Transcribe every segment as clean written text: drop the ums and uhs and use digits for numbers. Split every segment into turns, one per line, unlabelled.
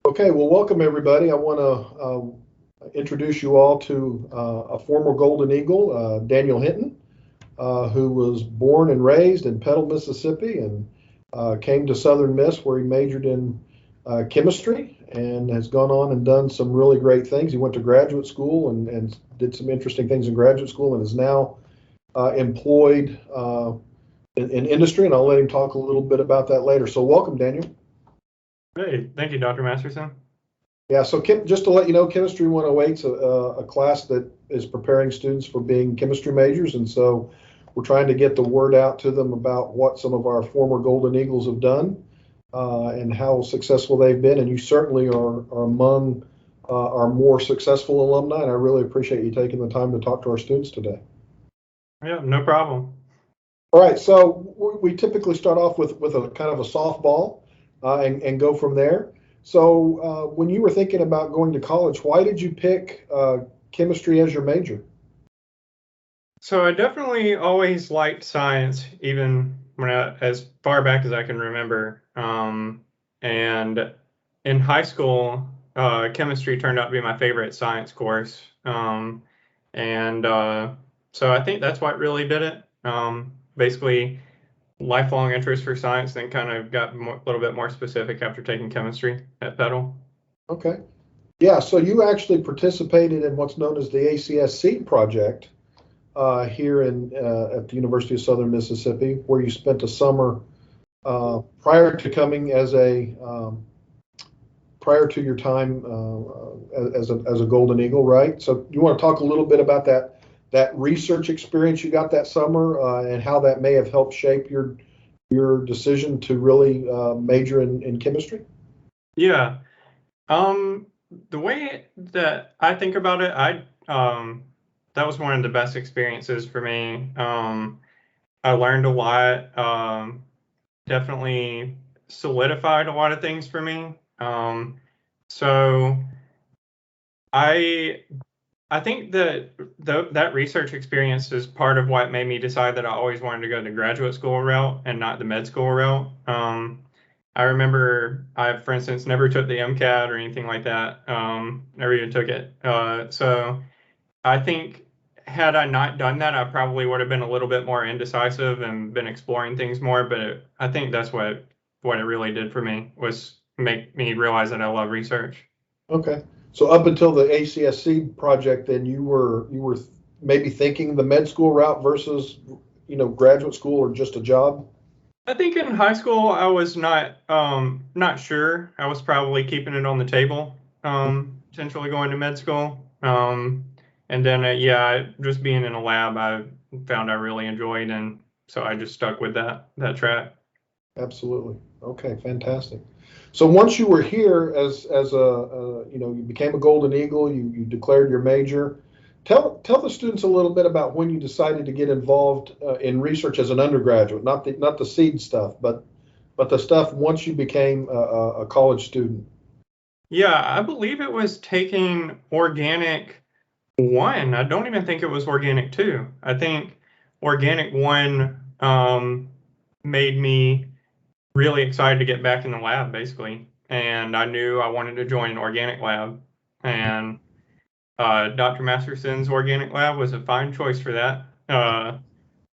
Okay, well, welcome everybody. I want to introduce you all to a former Golden Eagle, Daniel Hinton, who was born and raised in Petal, Mississippi, and came to Southern Miss where he majored in chemistry and has gone on and done some really great things. He went to graduate school and did some interesting things in graduate school and is now employed in industry, and I'll let him talk a little bit about that later. So welcome, Daniel.
Hey, thank you, Dr. Masterson.
Yeah, so just to let you know, Chemistry 108 is a class that is preparing students for being chemistry majors. And so we're trying to get the word out to them about what some of our former Golden Eagles have done and how successful they've been. And you certainly are among our more successful alumni. And I really appreciate you taking the time to talk to our students today.
Yeah, no problem.
All right, so we typically start off with a kind of a softball and go from there. So when you were thinking about going to college, why did you pick chemistry as your major?
So I definitely always liked science, even as far back as I can remember. And in high school, chemistry turned out to be my favorite science course. So I think that's what really did it. Basically, lifelong interest for science, then kind of got a little bit more specific after taking chemistry at Petal.
Okay. Yeah, so you actually participated in what's known as the ACSC Project here at the University of Southern Mississippi, where you spent a summer prior to coming as prior to your time as a Golden Eagle, right? So you want to talk a little bit about that research experience you got that summer and how that may have helped shape your decision to really major in chemistry?
Yeah. The way that I think about it, that was one of the best experiences for me. I learned a lot. Definitely solidified a lot of things for me. So I I think that that research experience is part of what made me decide that I always wanted to go the graduate school route and not the med school route. I remember I, for instance, never took the MCAT or anything like that. Never even took it. So I think had I not done that, I probably would have been a little bit more indecisive and been exploring things more. But I think that's what it really did for me, was make me realize that I love research.
Okay. So up until the ACSC project, then you were maybe thinking the med school route versus graduate school or just a job.
I think in high school I was not sure. I was probably keeping it on the table, potentially going to med school. And then yeah, just being in a lab, I found I really enjoyed, and so I just stuck with that track.
Absolutely. Okay, fantastic. So once you were here as you became a Golden Eagle, you declared your major. Tell the students a little bit about when you decided to get involved in research as an undergraduate, not the seed stuff, but the stuff once you became a college student.
Yeah, I believe it was taking organic one. I don't even think it was organic two. I think organic one made me really excited to get back in the lab, basically. And I knew I wanted to join an organic lab. And Dr. Masterson's organic lab was a fine choice for that.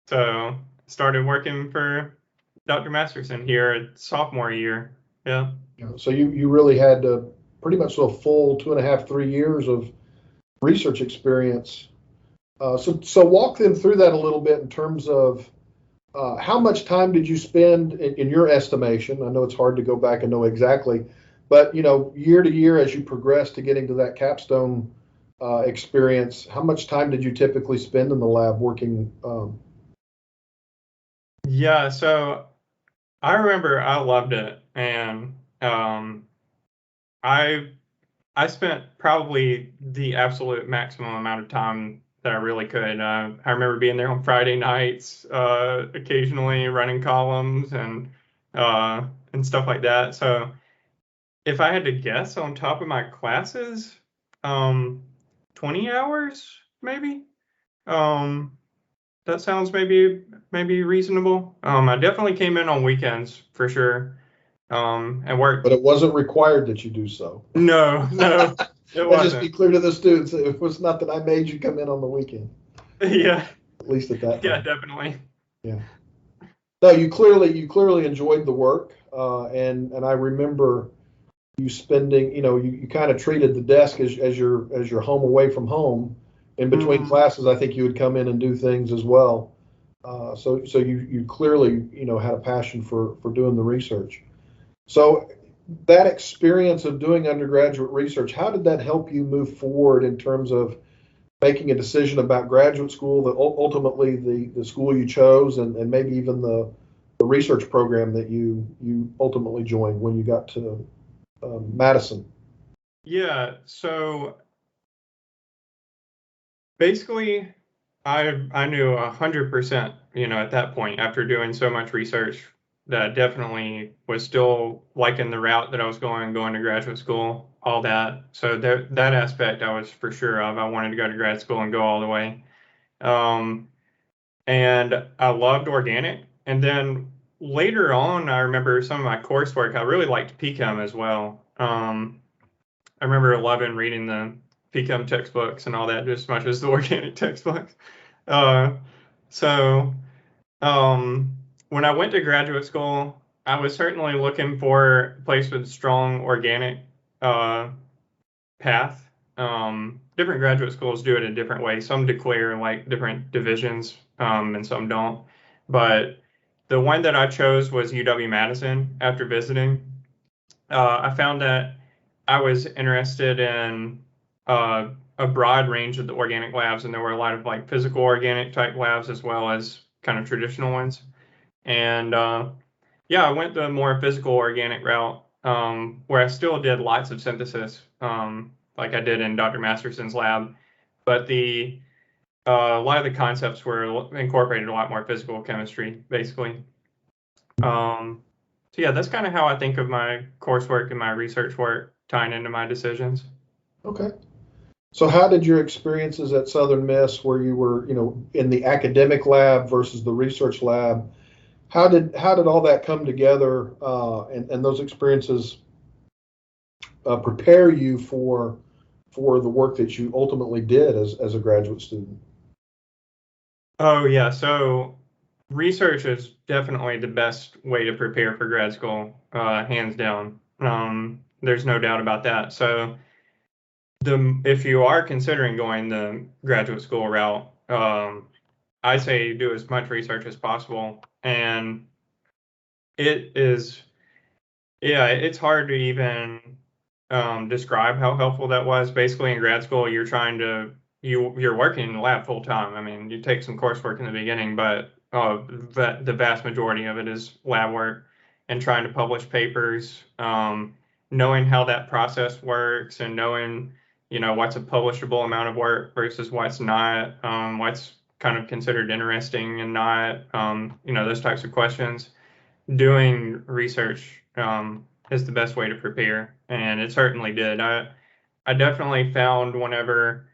So started working for Dr. Masterson here at sophomore year. Yeah.
So you really had pretty much a full 2.5, 3 years of research experience. So walk them through that a little bit in terms of how much time did you spend in your estimation? I know it's hard to go back and know exactly, but year to year as you progress to getting to that capstone experience, how much time did you typically spend in the lab working?
Yeah, so I remember I loved it, and I I spent probably the absolute maximum amount of time that I really could. I remember being there on Friday nights, occasionally running columns and stuff like that. So if I had to guess on top of my classes, um, 20 hours maybe. Um, that sounds maybe reasonable. I definitely came in on weekends for sure. and worked.
But it wasn't required that you do so.
No, it
Let's just be
wasn't.
clear to the students. It was not that I made you come in on the weekend,
Yeah,
at least at that
yeah,
time.
definitely.
Yeah. No, you clearly enjoyed the work, and I remember you spending, you kind of treated the desk as your home away from home. In between
Mhm.
classes, I think you would come in and do things as well. So you clearly, had a passion for doing the research. So that experience of doing undergraduate research, how did that help you move forward in terms of making a decision about graduate school, that ultimately the school you chose, and maybe even the research program that you ultimately joined when you got to Madison?
Yeah, so basically, I knew 100%, at that point after doing so much research that I definitely was still liking the route that I was going to graduate school, all that. So that aspect I was for sure of. I wanted to go to grad school and go all the way. Um, and I loved organic. And then later on, I remember some of my coursework. I really liked PChem as well. I remember loving reading the PChem textbooks and all that just as much as the organic textbooks. Uh, so um, when I went to graduate school, I was certainly looking for a place with strong organic uh, path. Different graduate schools do it a different way. Some declare like different divisions, and some don't. But the one that I chose was UW-Madison after visiting. I found that I was interested in uh, a broad range of the organic labs, and there were a lot of like physical organic type labs as well as kind of traditional ones. And yeah, I went the more physical organic route, where I still did lots of synthesis, like I did in Dr. Masterson's lab, but a lot of the concepts were incorporated a lot more physical chemistry, basically. Um, so yeah, that's kind of how I think of my coursework and my research work tying into my decisions.
Okay. So how did your experiences at Southern Miss, where you were, in the academic lab versus the research lab, how did all that come together, and those experiences prepare you for the work that you ultimately did as a graduate student?
Oh yeah, so research is definitely the best way to prepare for grad school, hands down. There's no doubt about that. So the if you are considering going the graduate school route, I say do as much research as possible. And it is, yeah, it's hard to even describe how helpful that was. Basically, in grad school, you're working in the lab full time. I mean, you take some coursework in the beginning, but the vast majority of it is lab work and trying to publish papers. Knowing how that process works and knowing, what's a publishable amount of work versus what's not, what's kind of considered interesting and not, those types of questions. Doing research is the best way to prepare, and it certainly did. I definitely found whenever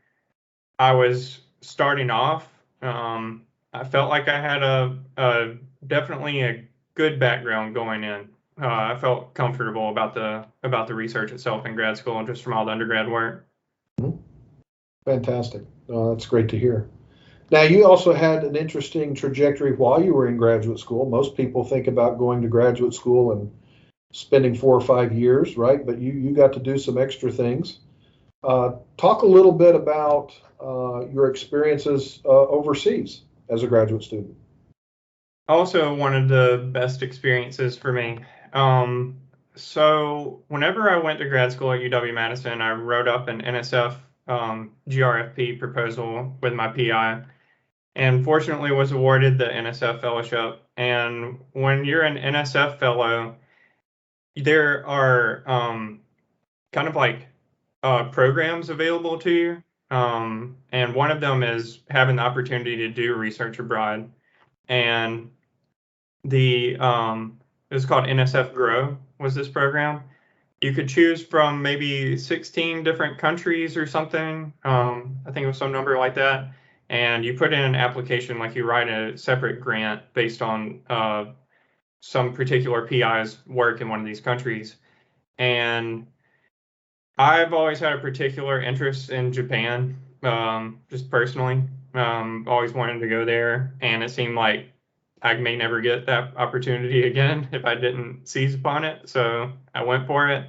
I was starting off, I felt like I had a definitely a good background going in. I felt comfortable about the research itself in grad school, just from all the undergrad work.
Mhm. Fantastic. That's great to hear. Now, you also had an interesting trajectory while you were in graduate school. Most people think about going to graduate school and spending 4 or 5 years, right? But you got to do some extra things. Talk a little bit about your experiences overseas as a graduate student.
Also, one of the best experiences for me. Um, so whenever I went to grad school at UW-Madison, I wrote up an NSF GRFP proposal with my PI, and fortunately was awarded the NSF fellowship. And when you're an NSF fellow, there are kind of like programs available to you. And one of them is having the opportunity to do research abroad. And it was called NSF Grow was this program. You could choose from maybe 16 different countries or something. I think it was some number like that. And you put in an application, like you write a separate grant based on some particular PI's work in one of these countries. And I've always had a particular interest in Japan, just personally. Always wanted to go there, and it seemed like I may never get that opportunity again if I didn't seize upon it. So I went for it.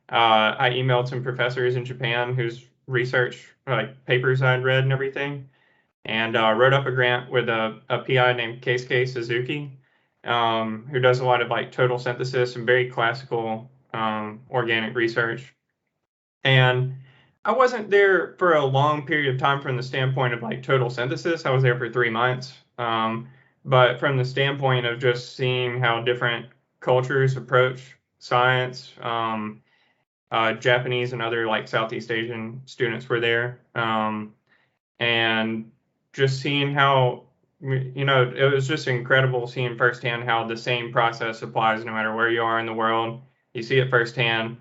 I emailed some professors in Japan whose research, like papers I'd read and everything, and wrote up a grant with a PI named Keisuke Suzuki, who does a lot of like total synthesis and very classical organic research. And I wasn't there for a long period of time from the standpoint of like total synthesis. I was there for 3 months. But from the standpoint of just seeing how different cultures approach science, Japanese and other like Southeast Asian students were there. And just seeing how, it was just incredible seeing firsthand how the same process applies no matter where you are in the world. You see it firsthand,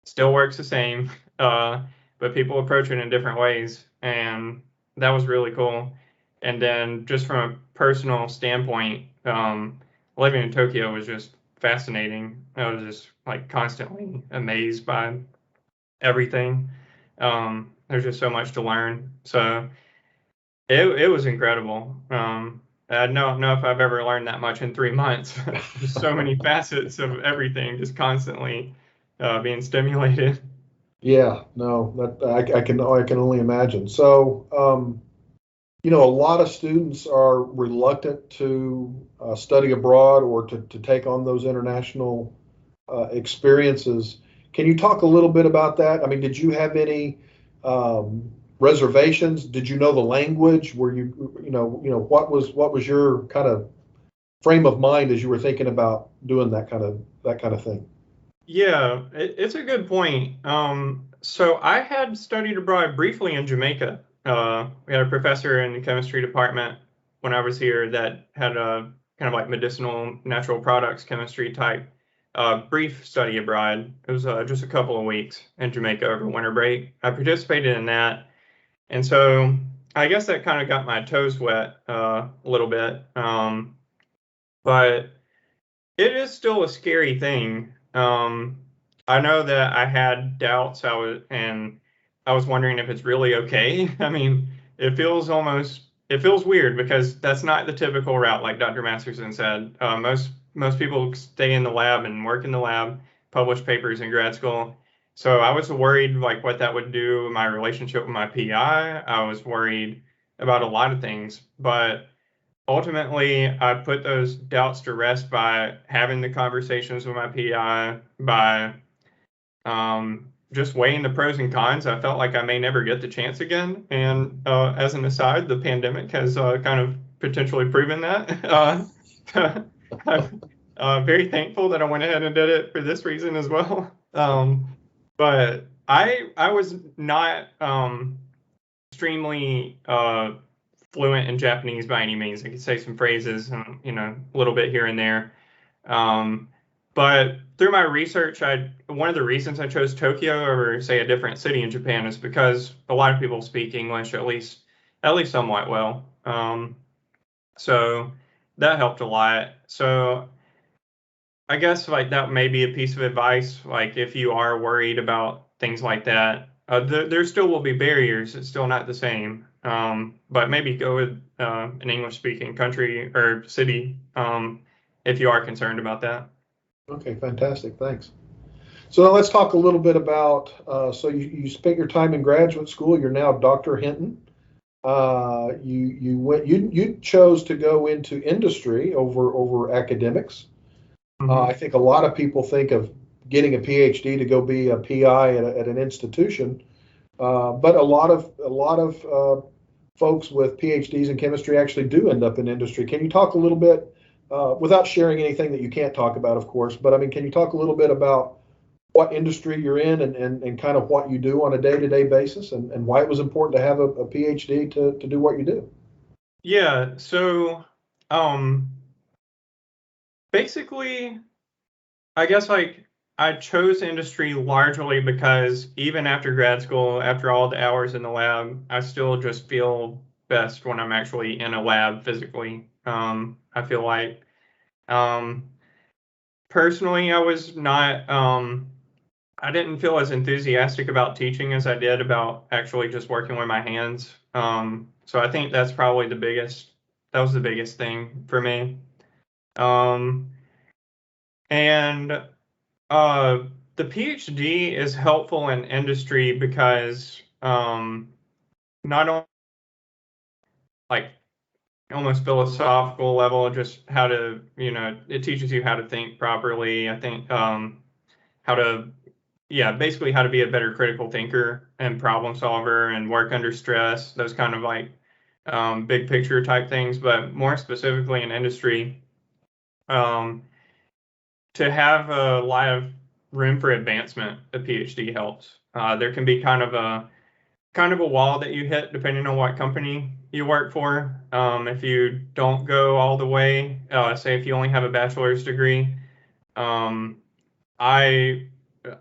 still works the same, but people approach it in different ways, and that was really cool. And then just from a personal standpoint, living in Tokyo was just fascinating. I was just like constantly amazed by everything. There's just so much to learn. So it was incredible. I don't know if I've ever learned that much in 3 months. Just so many facets of everything, just constantly being stimulated.
Yeah, no, that I can only imagine. So, a lot of students are reluctant to study abroad or to take on those international experiences. Can you talk a little bit about that? I mean, did you have any reservations? Did you know the language? Were what was your kind of frame of mind as you were thinking about doing that kind of thing?
Yeah, it's a good point. So I had studied abroad briefly in Jamaica. We had a professor in the chemistry department when I was here that had a kind of like medicinal natural products chemistry type brief study abroad. It was just a couple of weeks in Jamaica over winter break. I participated in that, and so I guess that kind of got my toes wet a little bit. But it is still a scary thing. I know that I had doubts. I was wondering if it's really okay. I mean, it feels weird because that's not the typical route, like Dr. Masterson said. Most people stay in the lab and work in the lab, publish papers in grad school. So I was worried like what that would do in my relationship with my PI. I was worried about a lot of things, but ultimately, I put those doubts to rest by having the conversations with my PI, by just weighing the pros and cons. I felt like I may never get the chance again. And as an aside, the pandemic has kind of potentially proven that. I'm very thankful that I went ahead and did it for this reason as well. But I was not extremely fluent in Japanese by any means. I could say some phrases and a little bit here and there. Um, but through my research, one of the reasons I chose Tokyo over say a different city in Japan is because a lot of people speak English at least somewhat well. So that helped a lot. So I guess like that may be a piece of advice. Like if you are worried about things like that, there still will be barriers. It's still not the same. But maybe go with an English-speaking country or city if you are concerned about that.
Okay, fantastic. Thanks. So now let's talk a little bit about. So you spent your time in graduate school. You're now Dr. Hinton. You chose to go into industry over academics. I think a lot of people think of getting a PhD to go be a PI at an institution, but a lot of folks with PhDs in chemistry actually do end up in industry. Can you talk a little bit, without sharing anything that you can't talk about, of course, but I mean, can you talk a little bit about what industry you're in and kind of what you do on a day-to-day basis and why it was important to have a PhD to do what you do?
Yeah, so basically, I guess like I chose industry largely because even after grad school, after all the hours in the lab, I still just feel best when I'm actually in a lab physically. I feel like. Um, personally, I was not, I didn't feel as enthusiastic about teaching as I did about actually just working with my hands. So I think that's probably that was the biggest thing for me. Um, and the PhD is helpful in industry because not only like almost philosophical level, just how to, it teaches you how to think properly. I think how to, yeah, basically how to be a better critical thinker and problem solver and work under stress, those kind of like big picture type things. But more specifically in industry, um, to have a lot of room for advancement, a PhD helps. There can be kind of a wall that you hit depending on what company you work for. If you don't go all the way, say if you only have a bachelor's degree, um, I,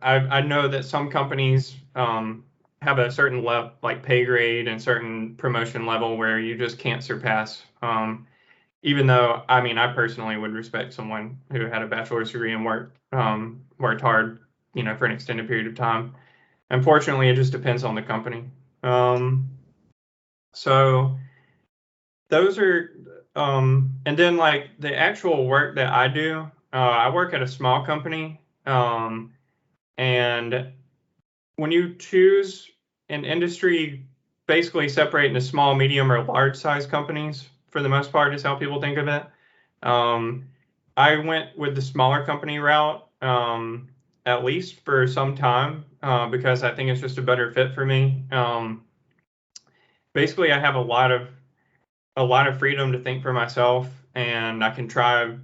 I know that some companies have a certain level, like pay grade and certain promotion level where you just can't surpass. Even though, I mean, I personally would respect someone who had a bachelor's degree and worked hard, for an extended period of time. Unfortunately, it just depends on the company. So those are, and then like the actual work that I do, I work at a small company, and when you choose an industry, basically separate into small, medium, or large size companies, for the most part, is how people think of it. I went with the smaller company route, at least for some time, because I think it's just a better fit for me. Basically, I have a lot of freedom to think for myself, and I can try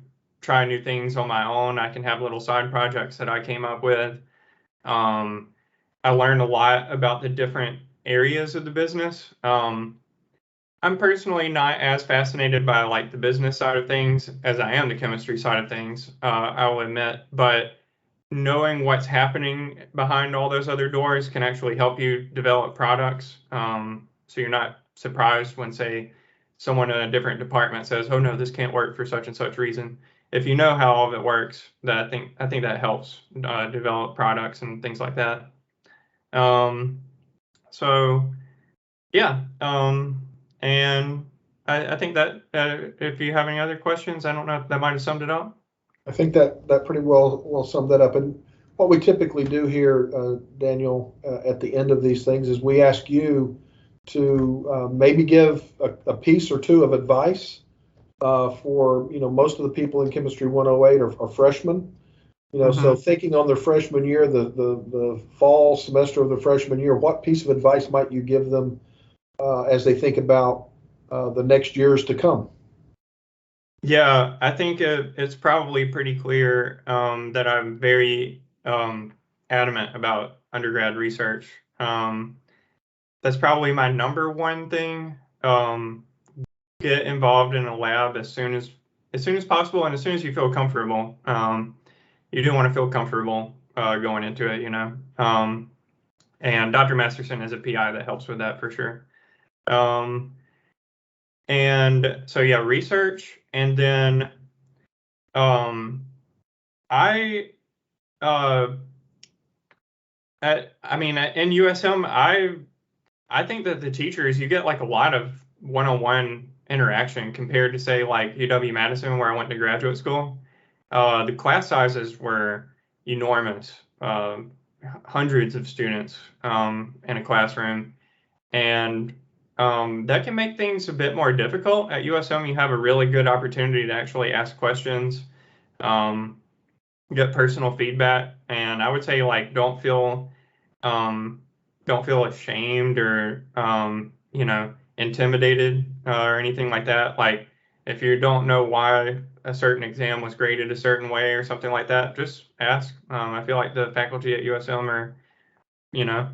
new things on my own. I can have little side projects that I came up with. I learned a lot about the different areas of the business. I'm personally not as fascinated by like the business side of things as I am the chemistry side of things, I will admit, but knowing what's happening behind all those other doors can actually help you develop products. So you're not surprised when, say, someone in a different department says, "Oh no, this can't work for such and such reason." If you know how all of it works, that I think that helps develop products and things like that. Um, so yeah, and I think that if you have any other questions, I don't know if that might have summed it up.
I think that pretty well summed that up. And what we typically do here, Daniel, at the end of these things is we ask you to maybe give a piece or two of advice for most of the people in Chemistry 108 are freshmen. So
Mm-hmm.
thinking on their freshman year, the fall semester of the freshman year, what piece of advice might you give them as they think about the next years to come?
Yeah, I think it's probably pretty clear that I'm very adamant about undergrad research. That's probably my number one thing. Get involved in a lab as soon as possible and as soon as you feel comfortable. You do want to feel comfortable going into it, and Dr. Masterson is a PI that helps with that for sure. And so yeah, research, and then I uh, I mean in USM I think that the teachers, you get like a lot of one-on-one interaction compared to say like UW-Madison where I went to graduate school. The class sizes were enormous, hundreds of students in a classroom, and that can make things a bit more difficult. At USM, you have a really good opportunity to actually ask questions, um, get personal feedback, and I would say like um, don't feel ashamed or intimidated or anything like that. Like if you don't know why a certain exam was graded a certain way or something like that, just ask. I feel like the faculty at USM are you know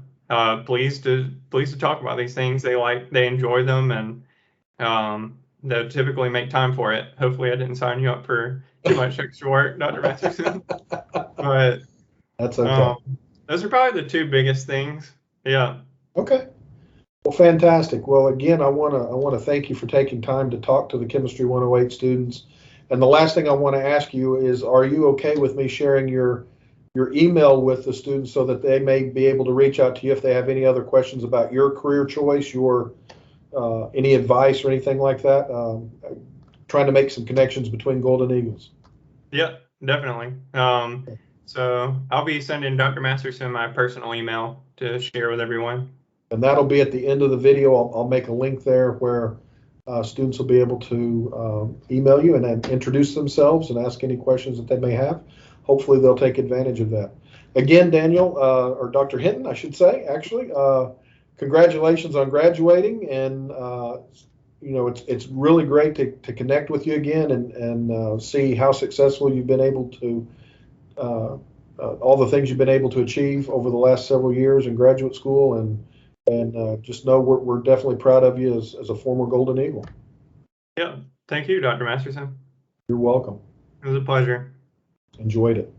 pleased to talk about these things. They enjoy them, and they typically make time for it. Hopefully, I didn't sign you up for too much extra work, Dr. Masterson. But
That's okay.
um, those are probably the two biggest things. Yeah.
Okay. Well, fantastic. Well, again, I want to thank you for taking time to talk to the Chemistry 108 students And the last thing I want to ask you is, are you okay with me sharing your email with the students so that they may be able to reach out to you if they have any other questions about your career choice, your any advice or anything like that? Trying to make some connections between Golden Eagles.
Yeah, definitely. So I'll be sending Dr. Masterson my personal email to share with everyone.
And that'll be at the end of the video. I'll make a link there where students will be able to email you and then introduce themselves and ask any questions that they may have. Hopefully they'll take advantage of that. Again, Daniel, or Dr. Hinton, I should say, actually, congratulations on graduating. And, it's really great to connect with you again and see how successful you've been able to, all the things you've been able to achieve over the last several years in graduate school. And just know we're definitely proud of you as a former Golden Eagle.
Yeah, thank you, Dr. Masterson.
You're welcome.
It was a pleasure.
Enjoyed it.